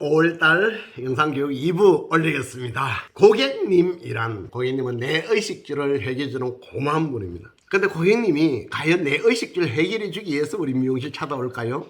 5월달 영상교육 2부 올리겠습니다. 고객님은 내 의식주를 해결해주는 고마운 분입니다. 근데 고객님이 과연 내 의식주를 해결해 주기 위해서 우리 미용실 찾아올까요?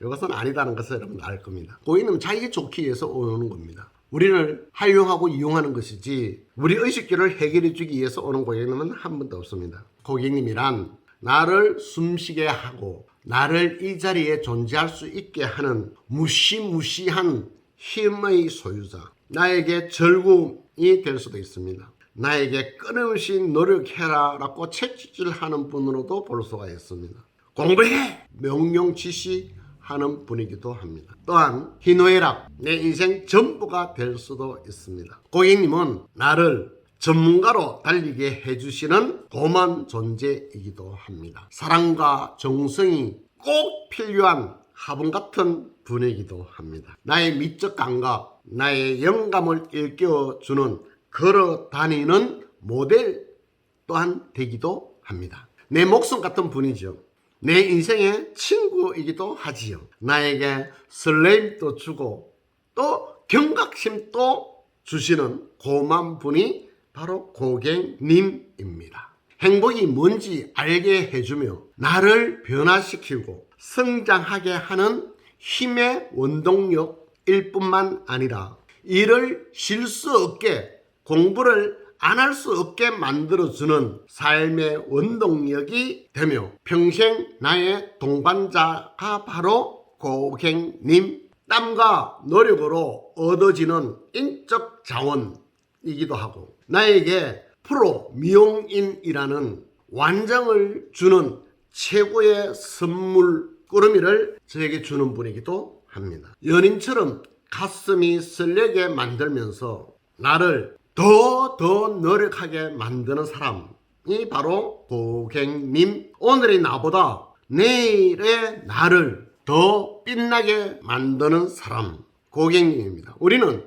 이것은 아니다는 것을 여러분 알 겁니다. 고객님은 자기 좋기 위해서 오는 겁니다. 우리를 활용하고 이용하는 것이지 우리 의식주를 해결해 주기 위해서 오는 고객님은 한 번도 없습니다. 고객님이란 나를 숨쉬게 하고 나를 이 자리에 존재할 수 있게 하는 무시무시한 힘의 소유자, 나에게 절구이 될 수도 있습니다. 나에게 끊임없이 노력해라 라고 채찍질하는 분으로도 볼 수가 있습니다. 공부해! 명령 지시하는 분이기도 합니다. 또한 희노애락, 내 인생 전부가 될 수도 있습니다. 고객님은 나를 전문가로 달리게 해주시는 고마운 존재이기도 합니다. 사랑과 정성이 꼭 필요한 화분 같은 분이기도 합니다. 나의 미적 감각, 나의 영감을 일깨워주는 걸어다니는 모델 또한 되기도 합니다. 내 목숨 같은 분이죠. 내 인생의 친구이기도 하지요. 나에게 설렘도 주고 또 경각심도 주시는 고마운 분이 바로 고객님입니다. 행복이 뭔지 알게 해주며 나를 변화시키고 성장하게 하는 힘의 원동력일 뿐만 아니라 일을 쉴 수 없게, 공부를 안 할 수 없게 만들어주는 삶의 원동력이 되며 평생 나의 동반자가 바로 고객님, 땀과 노력으로 얻어지는 인적 자원이기도 하고 나에게 프로 미용인이라는 완장을 주는 최고의 선물 꾸러미를 저에게 주는 분이기도 합니다. 연인처럼 가슴이 설레게 만들면서 나를 더 노력하게 만드는 사람이 바로 고객님. 오늘의 나보다 내일의 나를 더 빛나게 만드는 사람, 고객님입니다. 우리는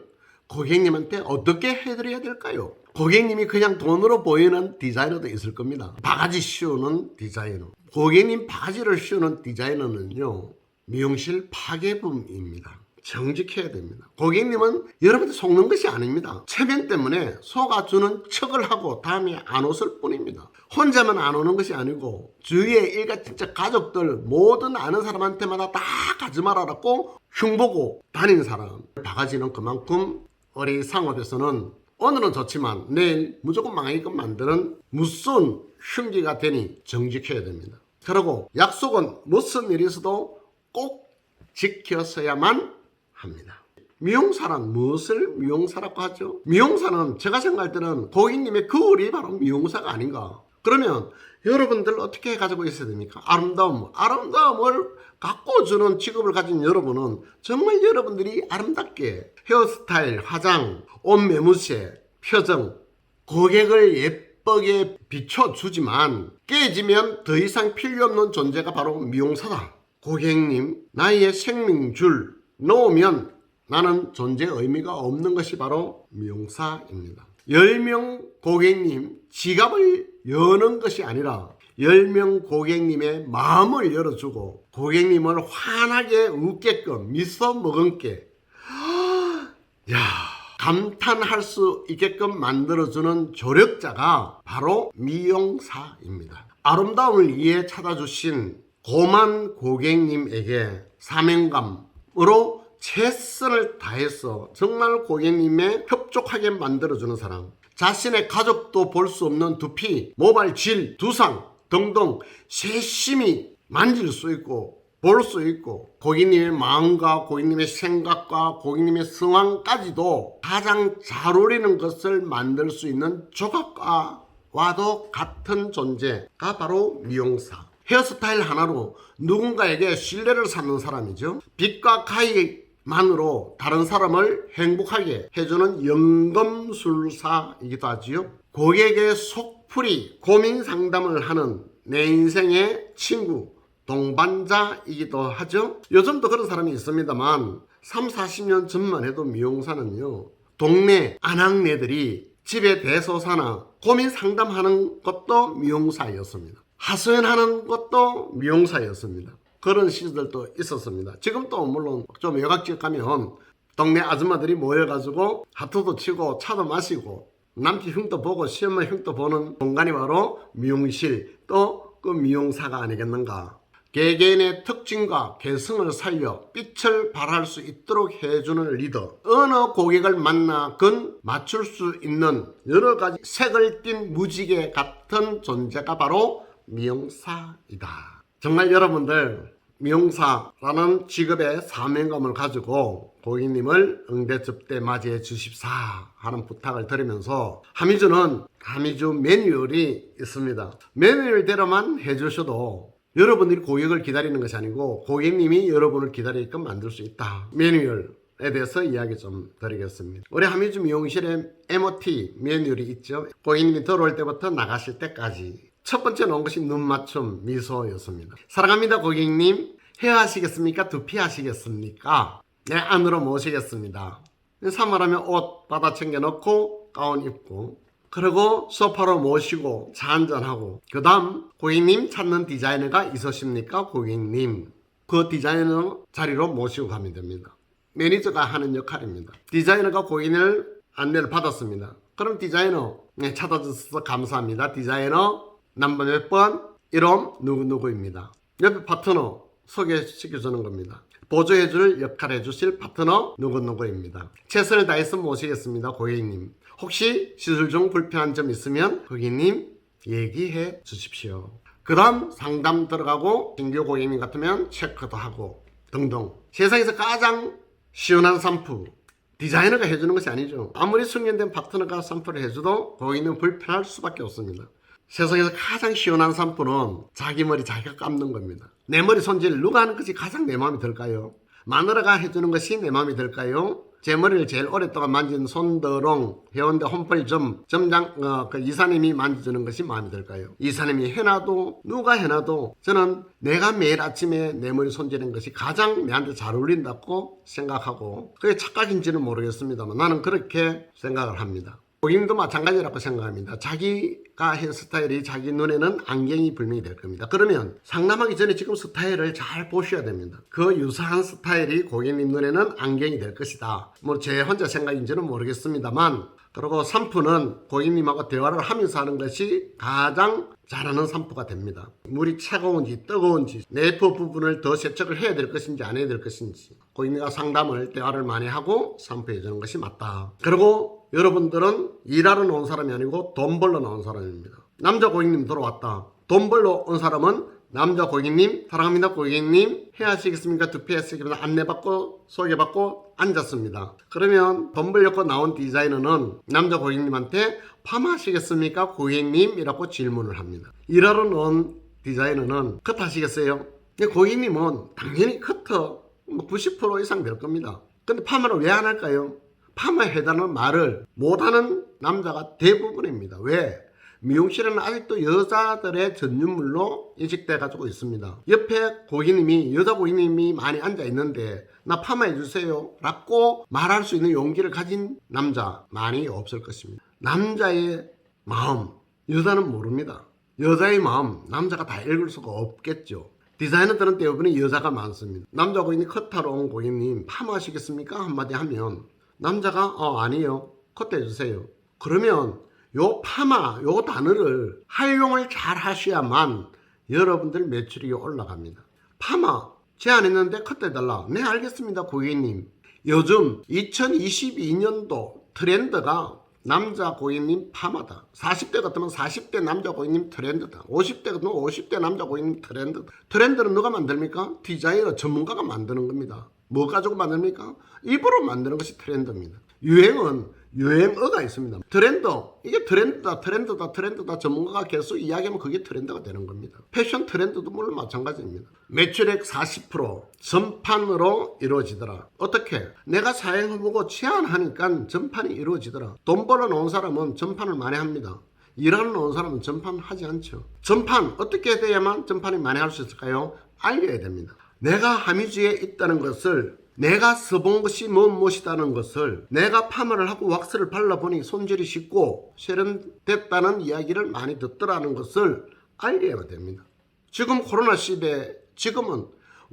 고객님한테 어떻게 해드려야 될까요? 고객님이 그냥 돈으로 보이는 디자이너도 있을 겁니다. 바가지 씌우는 디자이너. 고객님 바가지를 씌우는 디자이너는요, 미용실 파괴범입니다. 정직해야 됩니다. 고객님은 여러분들 속는 것이 아닙니다. 체면 때문에 속아주는 척을 하고 다음에 안 오실 뿐입니다. 혼자만 안 오는 것이 아니고 주위에 일가친척 가족들 모든 아는 사람한테마다 다 가지 말아라고 흉보고 다니는 사람. 바가지는 그만큼 우리 상업에서는 오늘은 좋지만 내일 무조건 망하게끔 만드는 무서운 흉기가 되니 정직해야 됩니다. 그리고 약속은 무슨 일이 있어도 꼭 지켜서야만 합니다. 미용사란 무엇을 미용사라고 하죠? 미용사는 제가 생각할 때는 고객님의 거울이 바로 미용사가 아닌가. 그러면 여러분들 어떻게 가지고 있어야 됩니까? 아름다움을 갖고 주는 직업을 가진 여러분은 정말 여러분들이 아름답게 헤어스타일, 화장, 옷 매무새, 표정, 고객을 예쁘게 비춰주지만 깨지면 더 이상 필요 없는 존재가 바로 미용사다. 고객님, 나의 생명줄 놓으면 나는 존재의 의미가 없는 것이 바로 미용사입니다. 10명 고객님 지갑을 여는 것이 아니라 10명 고객님의 마음을 열어주고 고객님을 환하게 웃게끔 미소 머금게 감탄할 수 있게끔 만들어주는 조력자가 바로 미용사입니다. 아름다움을 위해 찾아주신 고만 고객님에게 사명감으로 최선을 다해서 정말 고객님의 협족하게 만들어주는 사람, 자신의 가족도 볼 수 없는 두피, 모발 질, 두상 등등 세심히 만질 수 있고 볼 수 있고 고객님의 마음과 고객님의 생각과 고객님의 상황까지도 가장 잘 어울리는 것을 만들 수 있는 조각가와도 같은 존재가 바로 미용사. 헤어스타일 하나로 누군가에게 신뢰를 쌓는 사람이죠. 빛과 가위만으로 다른 사람을 행복하게 해주는 연금술사이기도 하지요. 고객의 속풀이, 고민 상담을 하는 내 인생의 친구, 동반자이기도 하죠. 요즘도 그런 사람이 있습니다만 30-40년 전만 해도 미용사는요, 동네 아낙네들이 집에 대소사나 고민 상담하는 것도 미용사였습니다. 하소연하는 것도 미용사였습니다. 그런 시절도 있었습니다. 지금도 물론 좀 외곽지역 가면 동네 아줌마들이 모여가지고 하트도 치고 차도 마시고 남편 흉도 보고 시엄마 흉도 보는 공간이 바로 미용실 또 그 미용사가 아니겠는가. 개개인의 특징과 개성을 살려 빛을 발할 수 있도록 해주는 리더. 어느 고객을 만나건 맞출 수 있는 여러 가지 색을 띤 무지개 같은 존재가 바로 미용사이다. 정말 여러분들 미용사라는 직업의 사명감을 가지고 고객님을 응대접대 맞이해 주십사 하는 부탁을 드리면서 하미주는 하미주 매뉴얼이 있습니다. 매뉴얼대로만 해주셔도 여러분들이 고객을 기다리는 것이 아니고 고객님이 여러분을 기다리게끔 만들 수 있다. 매뉴얼에 대해서 이야기 좀 드리겠습니다. 우리 하미주 미용실에 MOT 매뉴얼이 있죠. 고객님이 들어올 때부터 나가실 때까지 첫 번째 놓은 것이 눈 맞춤 미소였습니다. 사랑합니다 고객님, 헤어 하시겠습니까? 두피 하시겠습니까? 네, 안으로 모시겠습니다. 3월하면 옷 받아 챙겨 넣고 가운 입고 그리고 소파로 모시고 차 한잔하고 그 다음 고객님 찾는 디자이너가 있으십니까? 고객님, 그 디자이너 자리로 모시고 가면 됩니다. 매니저가 하는 역할입니다. 디자이너가 고객님을 안내를 받았습니다. 그럼 디자이너 찾아주셔서 감사합니다. 디자이너 넘버 몇 번? 이름 누구누구입니다. 옆에 파트너 소개시켜주는 겁니다. 보조해줄 역할 해주실 파트너 누구누구입니다. 최선을 다해서 모시겠습니다. 고객님, 혹시 시술 중 불편한 점 있으면 고객님 얘기해 주십시오. 그 다음 상담 들어가고 신규 고객님 같으면 체크도 하고 등등. 세상에서 가장 시원한 샴푸 디자이너가 해주는 것이 아니죠. 아무리 숙련된 파트너가 샴푸를 해줘도 고객님은 불편할 수밖에 없습니다. 세상에서 가장 시원한 샴푸는 자기 머리 자기가 감는 겁니다. 내 머리 손질 누가 하는 것이 가장 내 마음에 들까요? 마누라가 해주는 것이 내 마음에 들까요? 제 머리를 제일 오랫동안 만진 손더롱, 해운대 홈펄점 점장 그 이사님이 만져주는 것이 마음에 들까요? 이사님이 해놔도 누가 해놔도 저는 내가 매일 아침에 내 머리 손질하는 것이 가장 내한테 잘 어울린다고 생각하고, 그게 착각인지는 모르겠습니다만 나는 그렇게 생각을 합니다. 고객님도 마찬가지라고 생각합니다. 자기가 헤어스타일이 자기 눈에는 안경이 분명히 될 겁니다. 그러면 상담하기 전에 지금 스타일을 잘 보셔야 됩니다. 그 유사한 스타일이 고객님 눈에는 안경이 될 것이다. 뭐 제 혼자 생각인지는 모르겠습니다만, 그리고 샴푸는 고객님하고 대화를 하면서 하는 것이 가장 잘하는 샴푸가 됩니다. 물이 차가운지 뜨거운지 내포 부분을 더 세척을 해야 될 것인지 안 해야 될 것인지 고객님과 상담을 대화를 많이 하고 샴푸해 주는 것이 맞다. 그리고 여러분들은 일하러 나온 사람이 아니고 돈 벌러 나온 사람입니다. 남자 고객님 들어왔다. 돈 벌러 온 사람은 남자 고객님, 사랑합니다 고객님, 헤어하시겠습니까? 두피 하시겠습니까? 안내받고 소개받고 앉았습니다. 그러면 돈 벌려고 나온 디자이너는 남자 고객님한테 파마하시겠습니까? 고객님 이라고 질문을 합니다. 일하러 나온 디자이너는 컷 하시겠어요? 근데 고객님은 당연히 커터 90% 이상 될 겁니다. 근데 파마를 왜 안 할까요? 파마해달라는 말을 못하는 남자가 대부분입니다. 왜? 미용실은 아직도 여자들의 전유물로 인식돼 가지고 있습니다. 옆에 고객님이, 여자 고객님이 많이 앉아 있는데 나 파마해 주세요 라고 말할 수 있는 용기를 가진 남자 많이 없을 것입니다. 남자의 마음 여자는 모릅니다. 여자의 마음 남자가 다 읽을 수가 없겠죠. 디자이너들은 대부분 여자가 많습니다. 남자 고객님, 컷하러 온 고객님 파마하시겠습니까? 한마디 하면 남자가 아니요 컷해 주세요. 그러면 요 파마 요 단어를 활용을 잘 하셔야만 여러분들 매출이 올라갑니다. 파마 제안했는데 컷해달라. 네 알겠습니다 고객님. 요즘 2022년도 트렌드가 남자 고객님 파마다. 40대 같으면 40대 남자 고객님 트렌드다. 50대 같으면 50대 남자 고객님 트렌드다. 트렌드는 누가 만듭니까? 디자이너 전문가가 만드는 겁니다. 뭐 가지고 만듭니까? 입으로 만드는 것이 트렌드입니다. 유행은 유행어가 있습니다. 트렌드, 이게 트렌드다 전문가가 계속 이야기하면 그게 트렌드가 되는 겁니다. 패션 트렌드도 물론 마찬가지입니다. 매출액 40% 전판으로 이루어지더라. 어떻게? 내가 사행해보고 제안하니까 전판이 이루어지더라. 돈 벌어 놓은 사람은 전판을 많이 합니다. 일하러 놓은 사람은 전판 하지 않죠. 전판 어떻게 돼야만 전판이 많이 할 수 있을까요? 알려야 됩니다. 내가 하미주에 있다는 것을, 내가 써본 것이 무엇이다는 것을, 내가 파마를 하고 왁스를 발라보니 손질이 쉽고 세련됐다는 이야기를 많이 듣더라는 것을 알려야 됩니다. 지금 코로나 시대, 지금은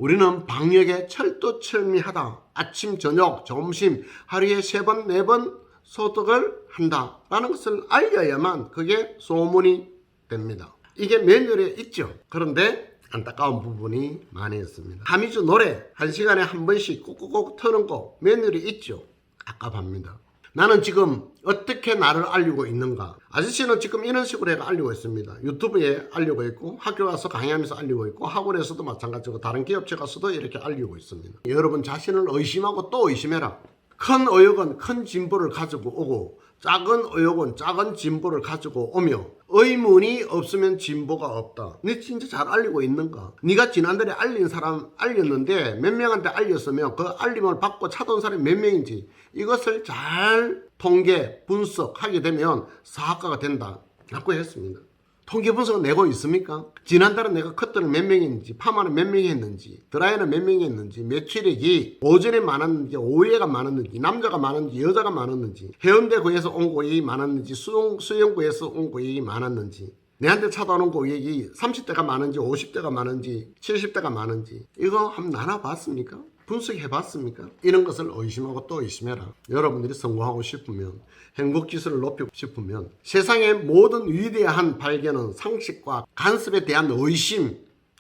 우리는 방역에 철두철미하다. 아침, 저녁, 점심 하루에 3번, 4번 소독을 한다라는 것을 알려야만 그게 소문이 됩니다. 이게 매뉴얼에 있죠. 그런데 안타까운 부분이 많이 있습니다. 하미주 노래 1시간에 한 번씩 꼭꼭꼭 트는 거 매뉴얼이 있죠. 갑갑합니다. 나는 지금 어떻게 나를 알리고 있는가? 아저씨는 지금 이런 식으로 해가 알리고 있습니다. 유튜브에 알리고 있고 학교 가서 강의하면서 알리고 있고 학원에서도 마찬가지고 다른 기업체 가서도 이렇게 알리고 있습니다. 여러분 자신을 의심하고 또 의심해라. 큰 의욕은 큰 진보를 가지고 오고 작은 의욕은 작은 진보를 가지고 오며 의문이 없으면 진보가 없다. 네 진짜 잘 알리고 있는가? 네가 지난달에 알린 사람 알렸는데 몇 명한테 알렸으면 그 알림을 받고 찾아온 사람이 몇 명인지 이것을 잘 통계 분석하게 되면 사학가가 된다. 라고 했습니다. 통계 분석은 내고 있습니까? 지난달에 내가 컷들을 몇 명했는지, 파마는 몇 명이 했는지, 드라이는 몇 명이 했는지, 매출액이 오전에 많았는지, 오후에가 많았는지, 남자가 많았는지, 여자가 많았는지, 해운대구에서 온 고객이 많았는지, 수영구에서 온 고객이 많았는지, 내한테 찾아오는 고객이 30대가 많은지, 50대가 많은지, 70대가 많은지, 이거 한번 나눠봤습니까? 분석해봤습니까? 이런 것을 의심하고 또 의심해라. 여러분들이 성공하고 싶으면 행복지수를 높이고 싶으면 세상의 모든 위대한 발견은 상식과 간섭에 대한 의심,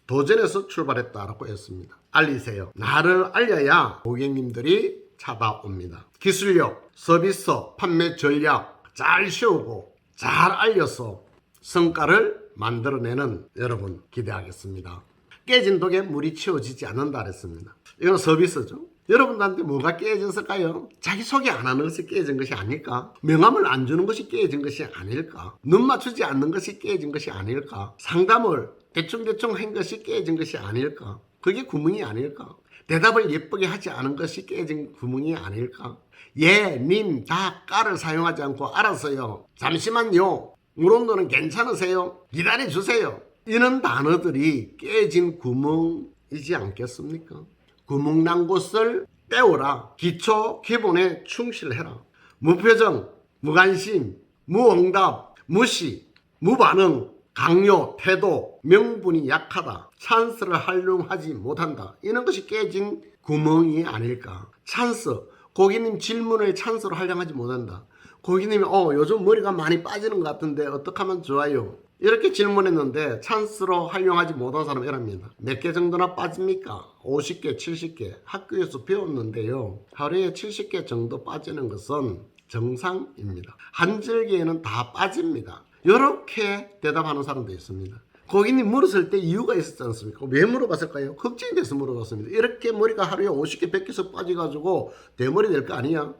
도전에서 출발했다라고 했습니다. 알리세요. 나를 알려야 고객님들이 찾아옵니다. 기술력, 서비스, 판매 전략 잘 세우고 잘 알려서 성과를 만들어내는 여러분 기대하겠습니다. 깨진 독에 물이 채워지지 않는다 그랬습니다. 이건 서비스죠. 여러분들한테 뭐가 깨졌을까요? 자기 소개 안 하는 것이 깨진 것이 아닐까? 명함을 안 주는 것이 깨진 것이 아닐까? 눈 맞추지 않는 것이 깨진 것이 아닐까? 상담을 대충대충 한 것이 깨진 것이 아닐까? 그게 구멍이 아닐까? 대답을 예쁘게 하지 않은 것이 깨진 구멍이 아닐까? 예, 님, 다, 까를 사용하지 않고 알았어요. 잠시만요. 물온도는 괜찮으세요? 기다려주세요. 이런 단어들이 깨진 구멍이지 않겠습니까? 구멍 난 곳을 때워라. 기초 기본에 충실해라. 무표정, 무관심, 무응답, 무시, 무반응, 강요, 태도, 명분이 약하다. 찬스를 활용하지 못한다. 이런 것이 깨진 구멍이 아닐까. 찬스, 고객님 질문을 찬스로 활용하지 못한다. 고객님이 요즘 머리가 많이 빠지는 것 같은데 어떻게 하면 좋아요? 이렇게 질문했는데 찬스로 활용하지 못한 사람 이랍니다. 몇 개 정도나 빠집니까? 50개, 70개 학교에서 배웠는데요. 하루에 70개 정도 빠지는 것은 정상입니다. 한 절기에는 다 빠집니다. 이렇게 대답하는 사람도 있습니다. 고객님 물었을 때 이유가 있었지 않습니까? 왜 물어봤을까요? 걱정이 돼서 물어봤습니다. 이렇게 머리가 하루에 50개, 100개씩 빠져가지고 대머리 될 거 아니야?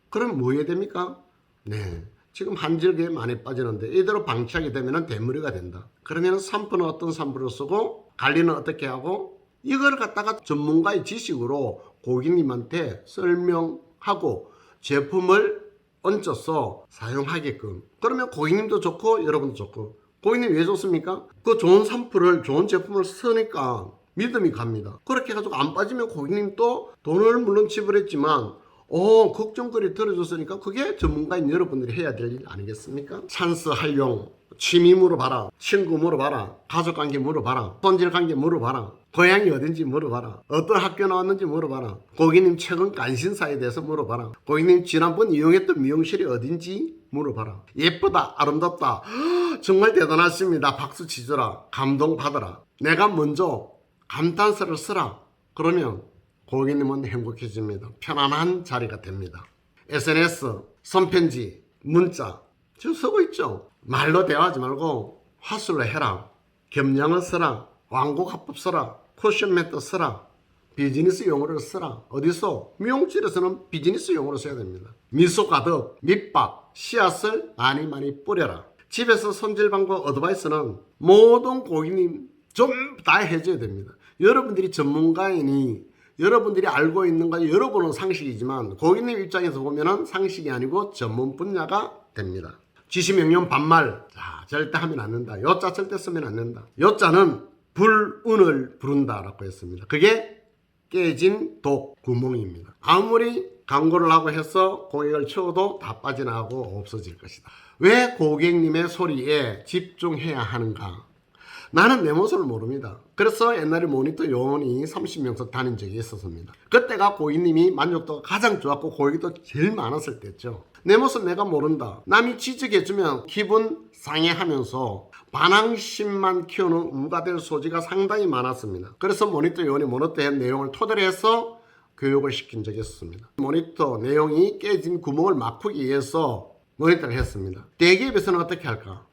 그럼 뭐 해야 됩니까? 네. 지금 한 절기에 많이 빠지는데 이대로 방치하게 되면 대머리가 된다. 그러면 샴푸는 어떤 샴푸를 쓰고 관리는 어떻게 하고 이걸 갖다가 전문가의 지식으로 고객님한테 설명하고 제품을 얹어서 사용하게끔. 그러면 고객님도 좋고 여러분도 좋고. 고객님 왜 좋습니까? 그 좋은 샴푸를 좋은 제품을 쓰니까 믿음이 갑니다. 그렇게 해가지고 안 빠지면 고객님도 돈을 물론 지불했지만 걱정거리 들어줬으니까 그게 전문가인 여러분들이 해야 될 일 아니겠습니까? 찬스 활용, 취미 물어봐라, 친구 물어봐라, 가족관계 물어봐라, 손질관계 물어봐라, 고향이 어딘지 물어봐라, 어떤 학교 나왔는지 물어봐라, 고객님 최근 관심사에 대해서 물어봐라, 고객님 지난번 이용했던 미용실이 어딘지 물어봐라. 예쁘다, 아름답다, 정말 대단하십니다, 박수 치줘라, 감동받아라. 내가 먼저 감탄사를 쓰라. 그러면 고객님은 행복해집니다. 편안한 자리가 됩니다. SNS, 손편지, 문자 지금 쓰고 있죠. 말로 대화하지 말고 화술로 해라. 겸양을 써라. 완곡합법 써라. 쿠션 메터 써라. 비즈니스 용어를 써라. 어디서? 미용실에서는 비즈니스 용어로 써야 됩니다. 미소 가득, 밑밥, 씨앗을 많이 뿌려라. 집에서 손질 방법 어드바이스는 모든 고객님 좀 다 해줘야 됩니다. 여러분들이 전문가이니 여러분들이 알고 있는 거 여러분은 상식이지만 고객님 입장에서 보면은 상식이 아니고 전문 분야가 됩니다. 지시명령 반말. 자, 절대 하면 안 된다. 요자 절대 쓰면 안 된다. 요자는 불운을 부른다라고 했습니다. 그게 깨진 독 구멍입니다. 아무리 광고를 하고 해서 고객을 채워도 다 빠져나가고 없어질 것이다. 왜 고객님의 소리에 집중해야 하는가? 나는 내 모습을 모릅니다. 그래서 옛날에 모니터 요원이 30명씩 다닌 적이 있었습니다. 그때가 고객님이 만족도가 가장 좋았고 고객도 제일 많았을 때죠. 내 모습 내가 모른다. 남이 지적해주면 기분 상해하면서 반항심만 키우는 우가 될 소지가 상당히 많았습니다. 그래서 모니터 요원이 모니터의 내용을 토대로 해서 교육을 시킨 적이 있었습니다. 모니터 내용이 깨진 구멍을 막기 위해서 모니터를 했습니다. 대기업에서는 어떻게 할까?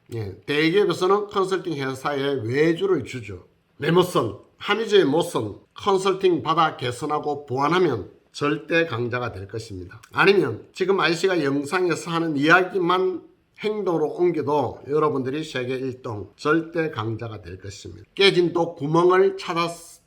대기업에서는 컨설팅 회사에 외주를 주죠. 메모선, 함의제의 모선, 컨설팅 받아 개선하고 보완하면 절대 강자가 될 것입니다. 아니면 지금 아저씨가 영상에서 하는 이야기만 행동으로 옮겨도 여러분들이 세계 1등 절대 강자가 될 것입니다. 깨진 또 구멍을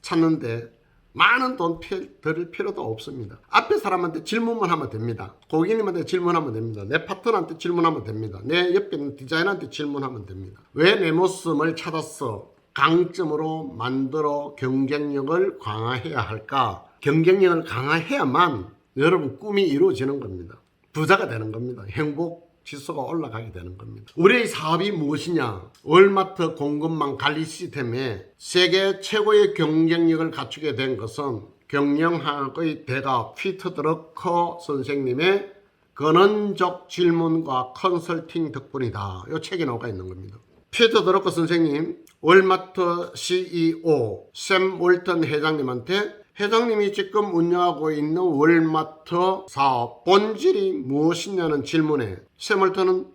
찾는데 많은 돈 들일 필요도 없습니다. 앞에 사람한테 질문만 하면 됩니다. 고객님한테 질문하면 됩니다. 내 파트너한테 질문하면 됩니다. 내 옆에 있는 디자이너한테 질문하면 됩니다. 왜 내 모습을 찾아서 강점으로 만들어 경쟁력을 강화해야 할까? 경쟁력을 강화해야만 여러분 꿈이 이루어지는 겁니다. 부자가 되는 겁니다. 행복 지수가 올라가게 되는 겁니다. 우리의 사업이 무엇이냐? 월마트 공급망 관리 시스템에 세계 최고의 경쟁력을 갖추게 된 것은 경영학의 대가 피터 드러커 선생님의 근원적 질문과 컨설팅 덕분이다. 이 책에 나와 있는 겁니다. 피터 드러커 선생님, 월마트 CEO 샘 월턴 회장님한테 회장님이 지금 운영하고 있는 월마트 사업 본질이 무엇이냐는 질문에 샘 월턴은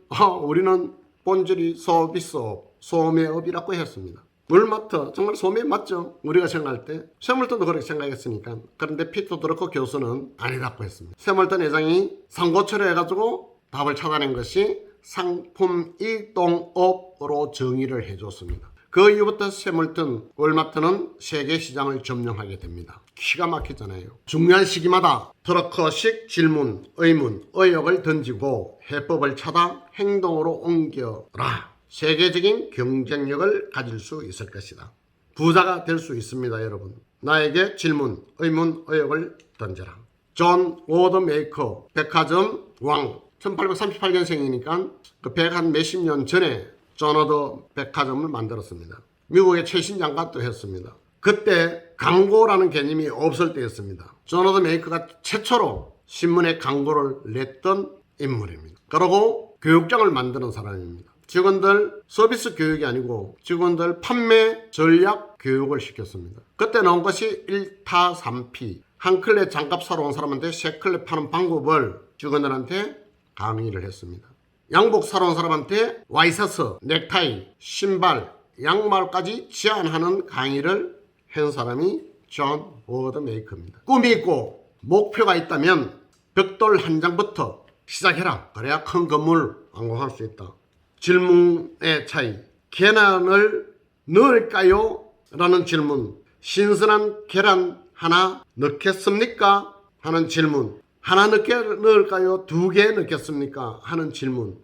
우리는 본질이 서비스업, 소매업이라고 했습니다. 월마트 정말 소매 맞죠? 우리가 생각할 때 샘 월턴도 그렇게 생각했으니까. 그런데 피터 드러커 교수는 아니라고 했습니다. 샘 월턴 회장이 상고처를 해가지고 답을 찾아낸 것이 상품 이동업으로 정의를 해줬습니다. 그 이후부터 샘 월턴 월마트는 세계 시장을 점령하게 됩니다. 기가 막히잖아요. 중요한 시기마다 드러커식 질문, 의문, 의혹을 던지고 해법을 찾아 행동으로 옮겨라. 세계적인 경쟁력을 가질 수 있을 것이다. 부자가 될 수 있습니다, 여러분. 나에게 질문, 의문, 의혹을 던져라. 존 워드메이커, 백화점 왕. 1838년생이니까 그 100한 몇십 년 전에 존 워드 백화점을 만들었습니다. 미국의 최신 장관도 했습니다. 그때 광고라는 개념이 없을 때였습니다. 존 워드 메이커가 최초로 신문에 광고를 냈던 인물입니다. 그리고 교육장을 만드는 사람입니다. 직원들 서비스 교육이 아니고 직원들 판매 전략 교육을 시켰습니다. 그때 나온 것이 1타 3피. 한 클레 장갑 사러 온 사람한테 세 클레 파는 방법을 직원들한테 강의를 했습니다. 양복 사러 온 사람한테 와이셔츠, 넥타이, 신발, 양말까지 제안하는 강의를 한 사람이 존 워드 메이커입니다. 꿈이 있고 목표가 있다면 벽돌 한 장부터 시작해라. 그래야 큰 건물 완공할 수 있다. 질문의 차이. 계란을 넣을까요? 라는 질문. 신선한 계란 하나 넣겠습니까? 하는 질문. 하나 넣을까요? 2개 넣겠습니까? 하는 질문.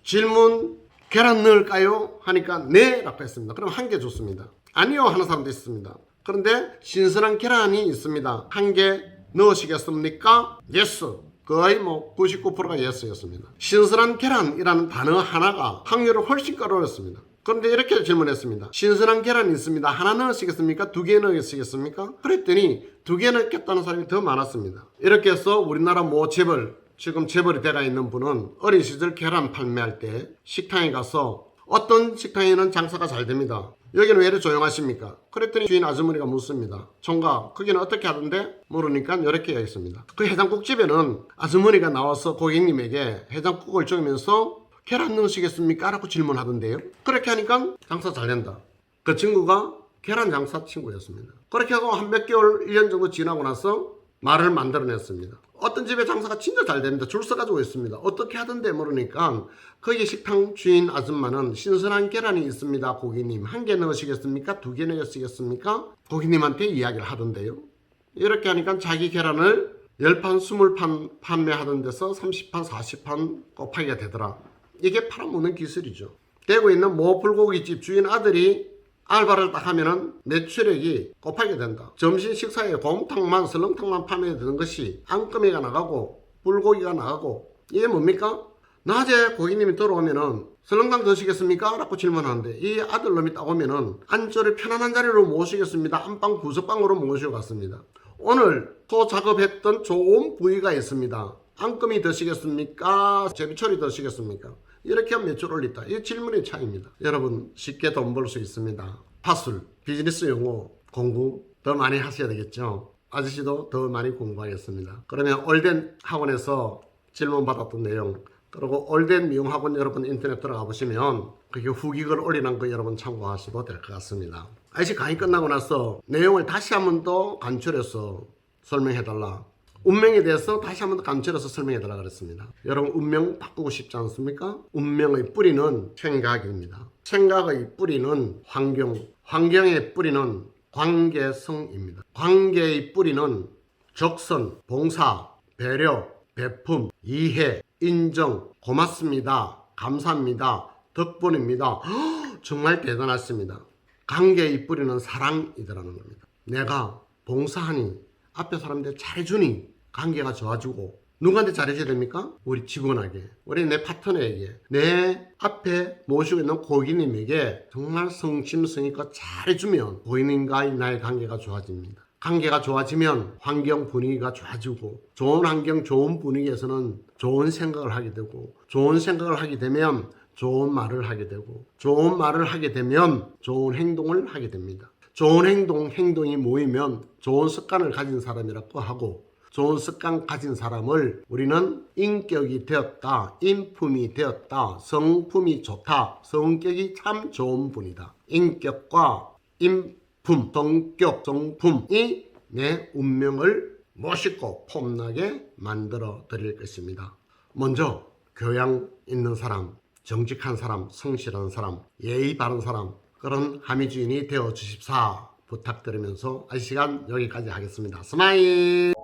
질문, 계란 넣을까요? 하니까 네 라고 했습니다. 그럼 1개 줬습니다. 아니요 하는 사람도 있습니다. 그런데 신선한 계란이 있습니다. 1개 넣으시겠습니까? 예스. 거의 99%가 예스였습니다. 신선한 계란이라는 단어 하나가 확률을 훨씬 끌어올렸습니다. 그런데 이렇게 질문했습니다. 신선한 계란이 있습니다. 하나 넣으시겠습니까? 2개 넣으시겠습니까? 그랬더니 2개 넣겠다는 사람이 더 많았습니다. 이렇게 해서 우리나라 모 재벌, 지금 재벌이 돼가 있는 분은 어린 시절 계란 판매할 때 식당에 가서 어떤 식당에는 장사가 잘 됩니다. 여기는 왜 이렇게 조용하십니까? 그랬더니 주인 아주머니가 묻습니다. 총각, 거기는 어떻게 하던데? 물으니까 이렇게 얘기했습니다. 그 해장국집에는 아주머니가 나와서 고객님에게 해장국을 주면서 계란 넣으시겠습니까? 라고 질문하던데요. 그렇게 하니까 장사 잘 된다. 그 친구가 계란 장사 친구였습니다. 그렇게 하고 한 몇 개월, 1년 정도 지나고 나서 말을 만들어냈습니다. 어떤 집에 장사가 진짜 잘 됩니다. 줄 서가지고 있습니다. 어떻게 하던데 모르니까 거기 식당 주인 아줌마는 신선한 계란이 있습니다. 고객님 1개 넣으시겠습니까? 2개 넣으시겠습니까? 고객님한테 이야기를 하던데요. 이렇게 하니까 자기 계란을 10판, 20판 판매하던 데서 30판, 40판 곱하기가 되더라. 이게 팔아먹는 기술이죠. 대구에 있는 모 불고기집 주인 아들이 알바를 딱 하면은 매출액이 곱하게 된다. 점심 식사에 곰탕만 설렁탕만 판매되는 것이 앙금이가 나가고 불고기가 나가고 이게 뭡니까? 낮에 고객님이 들어오면은 설렁탕 드시겠습니까? 라고 질문하는데 이 아들놈이 딱 오면은 안주를 편안한 자리로 모시겠습니다. 안방 구석방으로 모시고 갔습니다. 오늘 소 작업했던 좋은 부위가 있습니다. 앙금이 드시겠습니까? 제비초리 드시겠습니까? 이렇게 하면 매출 올리다. 이 질문의 차이입니다. 여러분 쉽게 돈 벌 수 있습니다. 파술, 비즈니스 용어 공부 더 많이 하셔야 되겠죠. 아저씨도 더 많이 공부하겠습니다. 그러면 올덴 학원에서 질문 받았던 내용, 그리고 올덴 미용학원 여러분 인터넷 들어가 보시면 그게 후기글 올리는 거 여러분 참고하셔도 될 것 같습니다. 아저씨 강의 끝나고 나서 내용을 다시 한 번 더 간추려서 설명해달라. 운명에 대해서 다시 한 번 더 간추려서 설명해달라 그랬습니다. 여러분 운명 바꾸고 싶지 않습니까? 운명의 뿌리는 생각입니다. 생각의 뿌리는 환경, 환경의 뿌리는 관계성입니다. 관계의 뿌리는 적선, 봉사, 배려, 베품, 이해, 인정, 고맙습니다, 감사합니다, 덕분입니다. 정말 대단하십니다. 관계의 뿌리는 사랑이더라는 겁니다. 내가 봉사하니 앞에 사람들 잘해주니 관계가 좋아지고, 누구한테 잘해줘야 됩니까? 우리 직원에게, 우리 내 파트너에게, 내 앞에 모시고 있는 고객님에게 정말 성심성의껏 잘해주면 고객님과의 나의 관계가 좋아집니다. 관계가 좋아지면 환경 분위기가 좋아지고, 좋은 환경 좋은 분위기에서는 좋은 생각을 하게 되고, 좋은 생각을 하게 되면 좋은 말을 하게 되고, 좋은 말을 하게 되면 좋은 행동을 하게 됩니다. 좋은 행동이 모이면 좋은 습관을 가진 사람이라고 하고, 좋은 습관 가진 사람을 우리는 인격이 되었다, 인품이 되었다, 성품이 좋다, 성격이 참 좋은 분이다. 인격과 인품, 성격, 성품이 내 운명을 멋있고 폼나게 만들어 드릴 것입니다. 먼저 교양 있는 사람, 정직한 사람, 성실한 사람, 예의 바른 사람, 그런 하미주인이 되어 주십사 부탁드리면서 이 시간 여기까지 하겠습니다. 스마일.